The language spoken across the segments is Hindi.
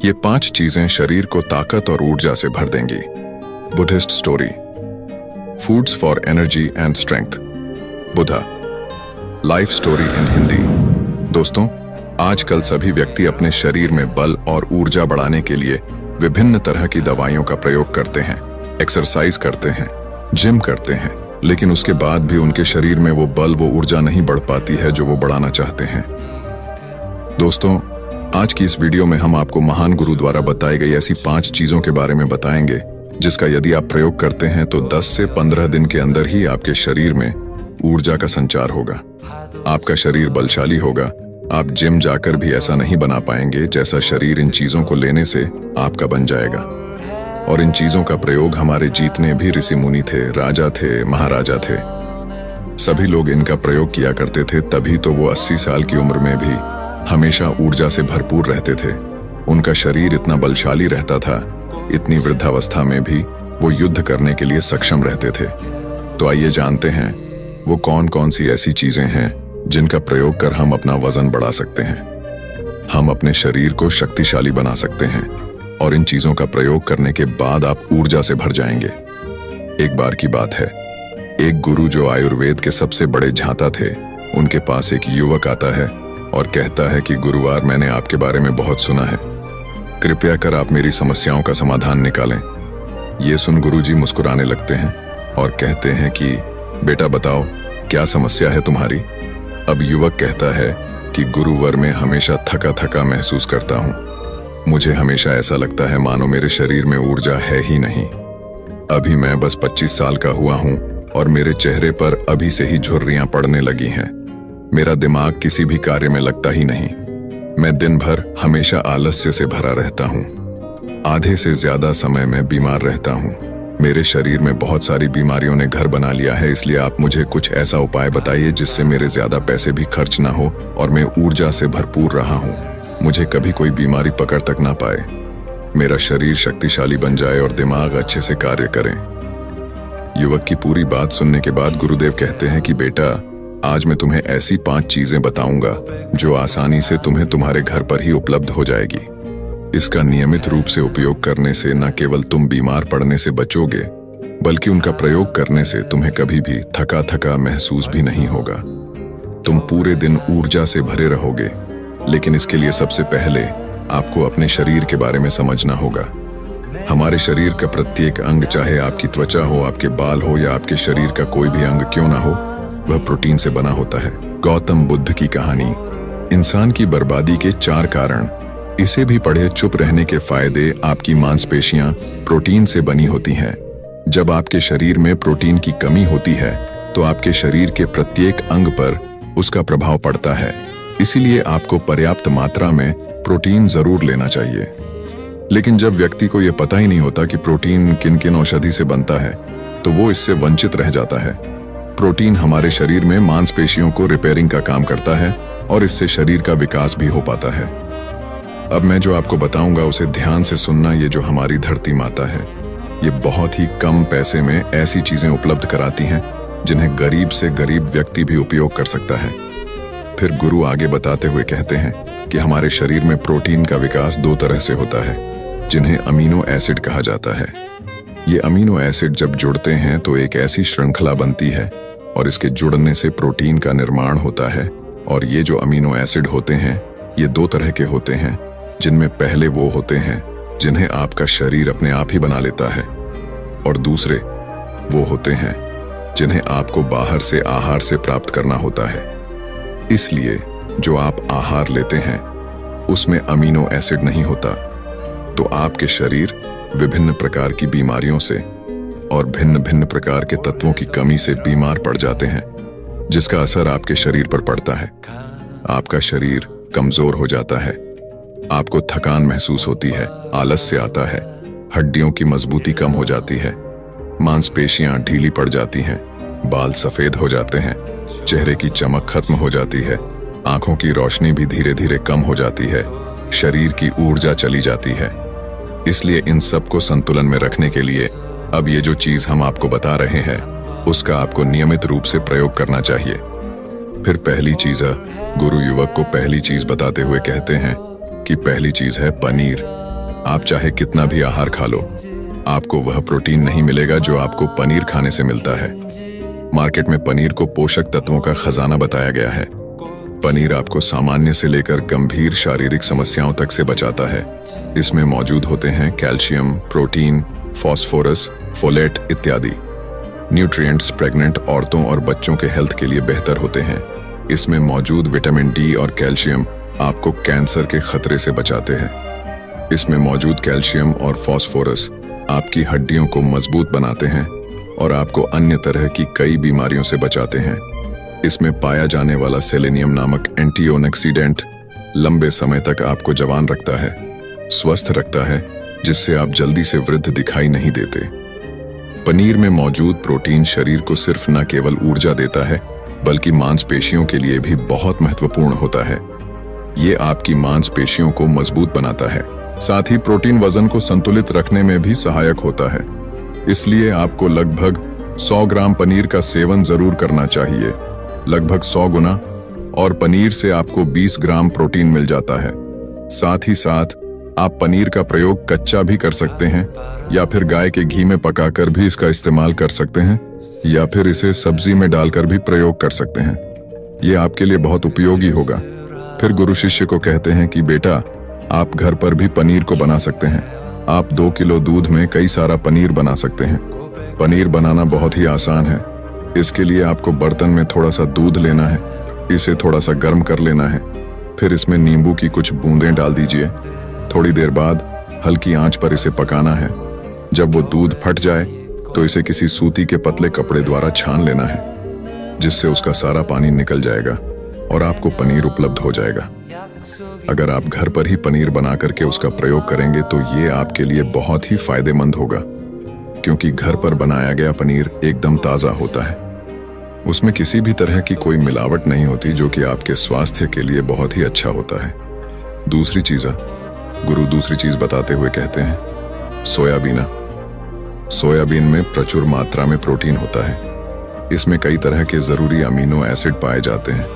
ये 5 चीजें शरीर को ताकत और ऊर्जा से भर देंगी। Buddhist story, foods for energy and strength. Buddha life story in Hindi. दोस्तों, आजकल सभी व्यक्ति अपने शरीर में बल और ऊर्जा बढ़ाने के लिए विभिन्न तरह की दवाइयों का प्रयोग करते हैं, एक्सरसाइज करते हैं, जिम करते हैं, लेकिन उसके बाद भी उनके शरीर में वो बल, वो ऊर्जा नहीं बढ़ पाती है जो वो बढ़ाना चाहते हैं। दोस्तों, आज की इस वीडियो में हम आपको महान गुरु द्वारा बताई गई ऐसी 5 चीजों के बारे में बताएंगे जिसका यदि आप प्रयोग करते हैं तो 10 से 15 दिन के अंदर ही आपके शरीर में ऊर्जा का संचार होगा, आपका शरीर बलशाली होगा। आप जिम जाकर भी ऐसा नहीं बना पाएंगे जैसा शरीर इन चीजों को लेने से आपका बन जाएगा। और इन चीजों का प्रयोग हमारे जितने भी ऋषि मुनि थे, राजा थे, महाराजा थे, सभी लोग इनका प्रयोग किया करते थे। तभी तो वो 80 साल की उम्र में भी हमेशा ऊर्जा से भरपूर रहते थे। उनका शरीर इतना बलशाली रहता था, इतनी वृद्धावस्था में भी वो युद्ध करने के लिए सक्षम रहते थे। तो आइए जानते हैं वो कौन कौन सी ऐसी चीजें हैं जिनका प्रयोग कर हम अपना वजन बढ़ा सकते हैं, हम अपने शरीर को शक्तिशाली बना सकते हैं, और इन चीजों का प्रयोग करने के बाद आप ऊर्जा से भर जाएंगे। एक बार की बात है, एक गुरु जो आयुर्वेद के सबसे बड़े झांता थे, उनके पास एक युवक आता है और कहता है कि गुरुवार, मैंने आपके बारे में बहुत सुना है, कृपया कर आप मेरी समस्याओं का समाधान निकालें। ये सुन गुरुजी मुस्कुराने लगते हैं और कहते हैं कि बेटा बताओ, क्या समस्या है तुम्हारी। अब युवक कहता है कि गुरुवर, मैं हमेशा थका थका महसूस करता हूँ। मुझे हमेशा ऐसा लगता है मानो मेरे शरीर में ऊर्जा है ही नहीं। अभी मैं बस 25 साल का हुआ हूँ और मेरे चेहरे पर अभी से ही झुर्रियां पड़ने लगी हैं। मेरा दिमाग किसी भी कार्य में लगता ही नहीं। मैं दिन भर हमेशा आलस्य से भरा रहता हूँ। आधे से ज्यादा समय मैं बीमार रहता हूँ। मेरे शरीर में बहुत सारी बीमारियों ने घर बना लिया है, इसलिए आप मुझे कुछ ऐसा उपाय बताइए जिससे मेरे ज्यादा पैसे भी खर्च ना हो और मैं ऊर्जा से भरपूर रहा हूँ। मुझे कभी कोई बीमारी पकड़ तक ना पाए, मेरा शरीर शक्तिशाली बन जाए और दिमाग अच्छे से कार्य करे। युवक की पूरी बात सुनने के बाद गुरुदेव कहते हैं कि बेटा, आज मैं तुम्हें ऐसी 5 चीजें बताऊंगा जो आसानी से तुम्हें तुम्हारे घर पर ही उपलब्ध हो जाएगी। इसका नियमित रूप से उपयोग करने से न केवल तुम बीमार पड़ने से बचोगे, बल्कि उनका प्रयोग करने से तुम्हें कभी भी थका थका महसूस भी नहीं होगा। तुम पूरे दिन ऊर्जा से भरे रहोगे। लेकिन इसके लिए सबसे पहले आपको अपने शरीर के बारे में समझना होगा। हमारे शरीर का प्रत्येक अंग, चाहे आपकी त्वचा हो, आपके बाल हो या आपके शरीर का कोई भी अंग क्यों ना हो, वह प्रोटीन से बना होता है। गौतम बुद्ध की कहानी, इंसान की बर्बादी के 4 कारण। इसे भी पढ़े, चुप रहने के फायदे। आपकी मांसपेशियां प्रोटीन से बनी होती हैं। जब आपके शरीर में प्रोटीन की कमी होती है तो आपके शरीर के प्रत्येक अंग पर उसका प्रभाव पड़ता है। इसीलिए आपको पर्याप्त मात्रा में प्रोटीन जरूर लेना चाहिए। लेकिन जब व्यक्ति को यह पता ही नहीं होता कि प्रोटीन किन किन औषधि से बनता है, तो वो इससे वंचित रह जाता है। प्रोटीन हमारे शरीर में मांसपेशियों को रिपेयरिंग का काम करता है और इससे शरीर का विकास भी हो पाता है। अब मैं जो आपको बताऊंगा उसे ध्यान से सुनना। ये जो हमारी धरती माता है, ये बहुत ही कम पैसे में ऐसी चीजें उपलब्ध कराती हैं जिन्हें गरीब से गरीब व्यक्ति भी उपयोग कर सकता है। फिर गुरु आगे बताते हुए कहते हैं कि हमारे शरीर में प्रोटीन का विकास 2 तरह से होता है, जिन्हें अमीनो एसिड कहा जाता है। ये अमीनो एसिड जब जुड़ते हैं तो एक ऐसी श्रृंखला बनती है और इसके जुड़ने से प्रोटीन का निर्माण होता है। और ये जो अमीनो एसिड होते हैं, ये 2 तरह के होते हैं, जिनमें पहले वो होते हैं जिन्हें आपका शरीर अपने आप ही बना लेता है, और दूसरे वो होते हैं जिन्हें आपको बाहर से आहार से प्राप्त करना होता है। इसलिए जो आप आहार लेते हैं उसमें अमीनो एसिड नहीं होता, तो आपके शरीर विभिन्न प्रकार की बीमारियों से और भिन्न भिन्न प्रकार के तत्वों की कमी से बीमार पड़ जाते हैं, जिसका असर आपके शरीर पर पड़ता है। आपका शरीर कमजोर हो जाता है, आपको थकान महसूस होती है, आलस्य आता है, हड्डियों की मजबूती कम हो जाती है, मांसपेशियां ढीली पड़ जाती हैं, बाल सफेद हो जाते हैं, चेहरे की चमक खत्म हो जाती है, आंखों की रोशनी भी धीरे धीरे कम हो जाती है, शरीर की ऊर्जा चली जाती है। इसलिए इन सब को संतुलन में रखने के लिए अब ये जो चीज हम आपको बता रहे हैं उसका आपको नियमित रूप से प्रयोग करना चाहिए। फिर पहली चीज, गुरु युवक को पहली चीज बताते हुए कहते हैं कि पहली चीज है पनीर। आप चाहे कितना भी आहार खा लो, आपको वह प्रोटीन नहीं मिलेगा जो आपको पनीर खाने से मिलता है। मार्केट में पनीर को पोषक तत्वों का खजाना बताया गया है। पनीर आपको सामान्य से लेकर गंभीर शारीरिक समस्याओं तक से बचाता है। इसमें मौजूद होते हैं कैल्शियम, प्रोटीन, फास्फोरस, फोलेट इत्यादि। न्यूट्रिएंट्स प्रेग्नेंट औरतों और बच्चों के हेल्थ के लिए बेहतर होते हैं। इसमें मौजूद विटामिन डी और कैल्शियम आपको कैंसर के खतरे से बचाते हैं। इसमें मौजूद कैल्शियम और फास्फोरस आपकी हड्डियों को मजबूत बनाते हैं और आपको अन्य तरह की कई बीमारियों से बचाते हैं। इसमें पाया जाने वाला सेलेनियम नामक एंटीऑक्सीडेंट लंबे समय तक आपको जवान रखता है, स्वस्थ रखता है, जिससे आप जल्दी से वृद्ध दिखाई नहीं देते। पनीर में मौजूद प्रोटीन शरीर को सिर्फ न केवल ऊर्जा देता है बल्कि मांसपेशियों के लिए भी बहुत महत्वपूर्ण होता है। ये आपकी मांसपेशियों को मजबूत बनाता है। साथ ही प्रोटीन वजन को संतुलित रखने में भी सहायक होता है। इसलिए आपको लगभग 100 ग्राम पनीर का सेवन जरूर करना चाहिए, लगभग 100 गुना, और पनीर से आपको 20 ग्राम प्रोटीन मिल जाता है। साथ ही साथ आप पनीर का प्रयोग कच्चा भी कर सकते हैं या फिर गाय के घी में पकाकर भी इसका इस्तेमाल कर सकते हैं या फिर इसे सब्जी में डालकर भी प्रयोग कर सकते हैं। ये आपके लिए बहुत उपयोगी होगा। फिर गुरु शिष्य को कहते हैं कि बेटा, आप घर पर भी पनीर को बना सकते हैं। आप 2 किलो दूध में कई सारा पनीर बना सकते हैं। पनीर बनाना बहुत ही आसान है। इसके लिए आपको बर्तन में थोड़ा सा दूध लेना है, इसे थोड़ा सा गर्म कर लेना है, फिर इसमें नींबू की कुछ बूंदें डाल दीजिए। थोड़ी देर बाद हल्की आंच पर इसे पकाना है। जब वो दूध फट जाए तो इसे किसी सूती के पतले कपड़े द्वारा छान लेना है, जिससे उसका सारा पानी निकल जाएगा और आपको पनीर उपलब्ध हो जाएगा। अगर आप घर पर ही पनीर बना करके उसका प्रयोग करेंगे तो ये आपके लिए बहुत ही फायदेमंद होगा, क्योंकि घर पर बनाया गया पनीर एकदम ताज़ा होता है। उसमें किसी भी तरह की कोई मिलावट नहीं होती, जो कि आपके स्वास्थ्य के लिए बहुत ही अच्छा होता है। गुरु दूसरी चीज बताते हुए कहते हैं सोयाबीन। सोयाबीन में प्रचुर मात्रा में प्रोटीन होता है। इसमें कई तरह के जरूरी अमीनो एसिड पाए जाते हैं,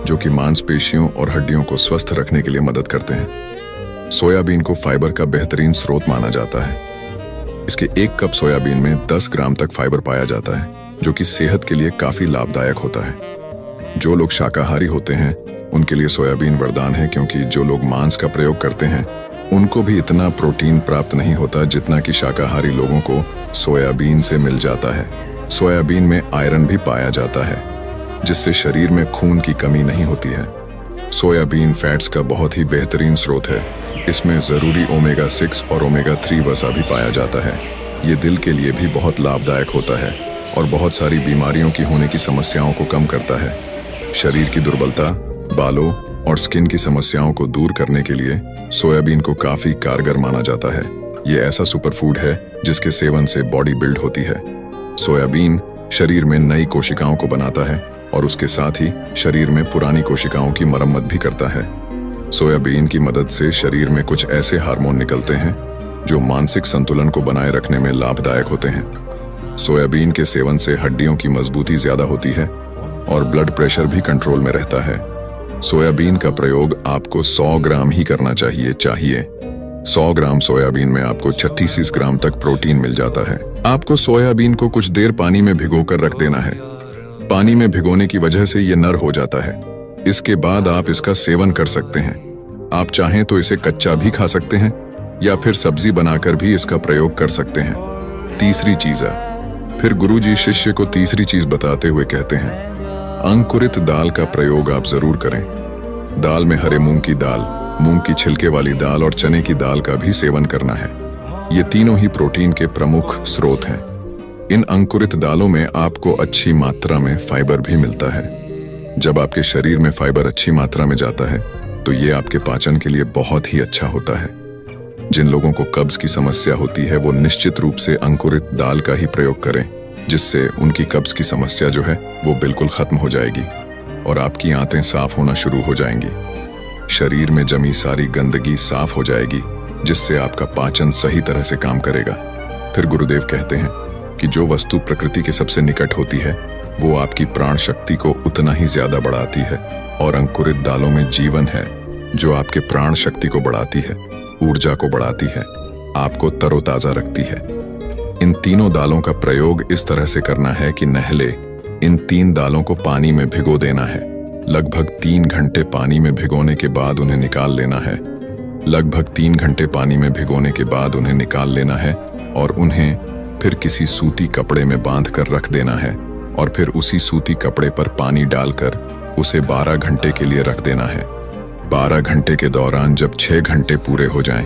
जो कि मांसपेशियों और हड्डियों को स्वस्थ रखने के लिए मदद करते हैं। सोयाबीन को फाइबर का बेहतरीन स्रोत माना जाता है। इसके 1 कप सोयाबीन में 10 ग्राम तक फाइबर पाया जाता है, जो कि सेहत के लिए काफी लाभदायक होता है। जो लोग शाकाहारी होते हैं उनके लिए सोयाबीन वरदान है, क्योंकि जो लोग मांस का प्रयोग करते हैं उनको भी इतना प्रोटीन प्राप्त नहीं होता जितना कि शाकाहारी लोगों को सोयाबीन से मिल जाता है। सोयाबीन में आयरन भी पाया जाता है, जिससे शरीर में खून की कमी नहीं होती है। सोयाबीन फैट्स का बहुत ही बेहतरीन स्रोत है। इसमें जरूरी ओमेगा 6 और ओमेगा 3 वसा भी पाया जाता है। ये दिल के लिए भी बहुत लाभदायक होता है और बहुत सारी बीमारियों की होने की समस्याओं को कम करता है। शरीर की दुर्बलता, बालों और स्किन की समस्याओं को दूर करने के लिए सोयाबीन को काफी कारगर माना जाता है। ये ऐसा सुपरफूड है जिसके सेवन से बॉडी बिल्ड होती है। सोयाबीन शरीर में नई कोशिकाओं को बनाता है और उसके साथ ही शरीर में पुरानी कोशिकाओं की मरम्मत भी करता है। सोयाबीन की मदद से शरीर में कुछ ऐसे हार्मोन निकलते हैं जो मानसिक संतुलन को बनाए रखने में लाभदायक होते हैं। सोयाबीन के सेवन से हड्डियों की मजबूती ज्यादा होती है और ब्लड प्रेशर भी कंट्रोल में रहता है। सोयाबीन का प्रयोग आपको 100 ग्राम ही करना चाहिए। 100 ग्राम सोयाबीन में आपको 36 ग्राम तक प्रोटीन मिल जाता है। आपको सोयाबीन को कुछ देर पानी में भिगोकर रख देना है। पानी में भिगोने की वजह से ये नर हो जाता है। इसके बाद आप इसका सेवन कर सकते हैं। आप चाहें तो इसे कच्चा भी खा सकते हैं या फिर सब्जी बनाकर भी इसका प्रयोग कर सकते हैं। तीसरी चीज है, फिर गुरुजी शिष्य को तीसरी चीज बताते हुए कहते हैं, अंकुरित दाल का प्रयोग आप जरूर करें। दाल में हरे मूंग की दाल, मूंग की छिलके वाली दाल और चने की दाल का भी सेवन करना है। ये तीनों ही प्रोटीन के प्रमुख स्रोत हैं। इन अंकुरित दालों में आपको अच्छी मात्रा में फाइबर भी मिलता है। जब आपके शरीर में फाइबर अच्छी मात्रा में जाता है तो ये आपके पाचन के लिए बहुत ही अच्छा होता है। जिन लोगों को कब्ज की समस्या होती है वो निश्चित रूप से अंकुरित दाल का ही प्रयोग करें, जिससे उनकी कब्ज की समस्या जो है वो बिल्कुल खत्म हो जाएगी और आपकी आंतें साफ होना शुरू हो जाएंगी। शरीर में जमी सारी गंदगी साफ हो जाएगी, जिससे आपका पाचन सही तरह से काम करेगा। फिर गुरुदेव कहते हैं कि जो वस्तु प्रकृति के सबसे निकट होती है वो आपकी प्राण शक्ति को उतना ही ज्यादा बढ़ाती है, और अंकुरित दालों में जीवन है जो आपके प्राण शक्ति को बढ़ाती है। ऊर्जा को बढ़ाती है, आपको तरोताजा रखती है। इन तीनों दालों का प्रयोग इस तरह से करना है कि नहले इन 3 दालों को पानी में भिगो देना है। लगभग 3 घंटे पानी में भिगोने के बाद उन्हें निकाल लेना है। लगभग 3 घंटे पानी में भिगोने के बाद उन्हें निकाल लेना है और उन्हें फिर किसी सूती कपड़े में बांध कर रख देना है और फिर उसी सूती कपड़े पर पानी डालकर उसे 12 घंटे के लिए रख देना है। 12 घंटे के दौरान जब 6 घंटे पूरे हो जाएं,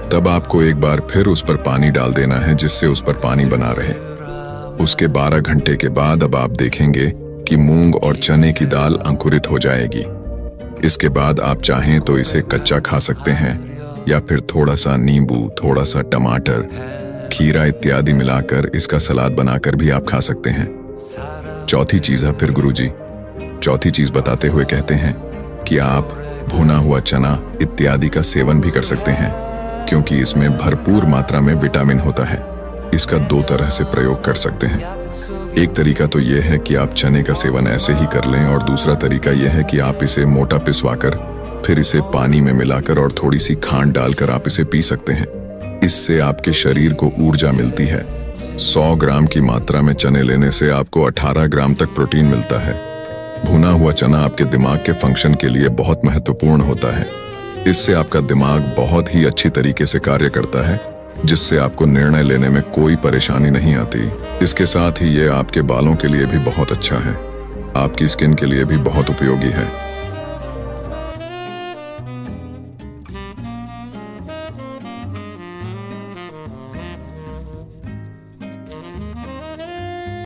तब आपको एक बार फिर उस पर पानी डाल देना है जिससे उस पर पानी बना रहे। उसके 12 घंटे के बाद अब आप देखेंगे कि मूंग और चने की दाल अंकुरित हो जाएगी। इसके बाद आप चाहें तो इसे कच्चा खा सकते हैं या फिर थोड़ा सा नींबू, थोड़ा सा टमाटर, खीरा इत्यादि मिलाकर इसका सलाद बनाकर भी आप खा सकते हैं। चौथी चीज है फिर गुरुजी चौथी चीज बताते हुए कहते हैं कि आप भुना हुआ चना इत्यादि का सेवन भी कर सकते हैं, क्योंकि इसमें भरपूर मात्रा में विटामिन होता है। इसका 2 तरह से प्रयोग कर सकते हैं। एक तरीका तो यह है कि आप चने का सेवन ऐसे ही कर लें और दूसरा तरीका यह है कि आप इसे मोटा पिसवाकर फिर इसे पानी में मिलाकर और थोड़ी सी खांड डालकर आप इसे पी सकते हैं। इससे आपके शरीर को ऊर्जा मिलती है। 100 ग्राम की मात्रा में चने लेने से आपको 18 ग्राम तक प्रोटीन मिलता है। भुना हुआ चना आपके दिमाग के फंक्शन के लिए बहुत महत्वपूर्ण होता है। इससे आपका दिमाग बहुत ही अच्छी तरीके से कार्य करता है, जिससे आपको निर्णय लेने में कोई परेशानी नहीं आती। इसके साथ ही ये आपके बालों के लिए भी बहुत अच्छा है, आपकी स्किन के लिए भी बहुत उपयोगी है।